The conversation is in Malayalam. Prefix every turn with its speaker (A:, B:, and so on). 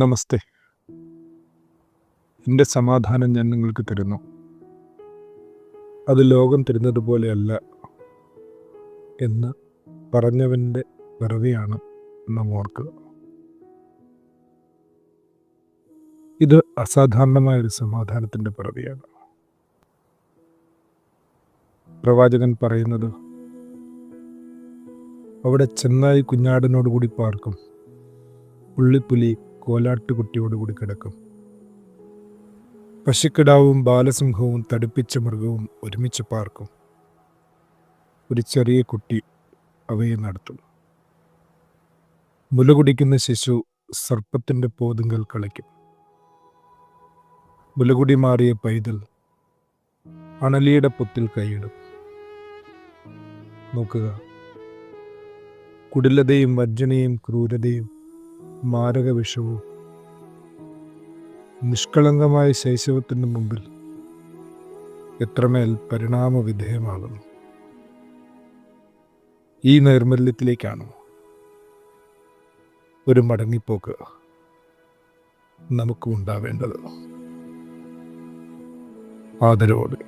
A: നമസ്തേ. എൻ്റെ സമാധാനം ഞാൻ നിങ്ങൾക്ക് തരുന്നു. അത് ലോകം തരുന്നത് പോലെയല്ല എന്ന് പറഞ്ഞവൻ്റെ വെറുതെയാണ് നാം ഓർക്കുക. ഇത് അസാധാരണമായൊരു സമാധാനത്തിൻ്റെ പിറവിയാണ്. പ്രവാചകൻ പറയുന്നത്, അവിടെ ചെന്നായി കുഞ്ഞാടിനോടുകൂടി പാർക്കും, പുള്ളിപ്പുലി കോലാട്ടുകുട്ടിയോടുകൂടി കിടക്കും, പശുക്കിടാവും ബാലസിംഹവും തടിപ്പിച്ച മൃഗവും ഒരുമിച്ച് പാർക്കും, ഒരു ചെറിയ കുട്ടി അവയെ നടത്തും. മുല കുടിക്കുന്ന ശിശു സർപ്പത്തിൻ്റെ പോതുങ്കൽ കളിക്കും. മുലകുടി മാറിയ പൈതൽ അണലിയുടെ പൊത്തിൽ കൈയിടും. നോക്കുക, കുടിലതയും വഞ്ചനയും ക്രൂരതയും മാരക വിഷവും നിഷ്കളങ്കമായ ശൈശവത്തിന് മുമ്പിൽ എത്രമേൽ പരിണാമവിധേയമാകുന്നു. ഈ നൈർമല്യത്തിലേക്കാണ് ഒരു മടങ്ങിപ്പോക്ക് നമുക്ക് ഉണ്ടാവേണ്ടത്. ആദരവോടെ.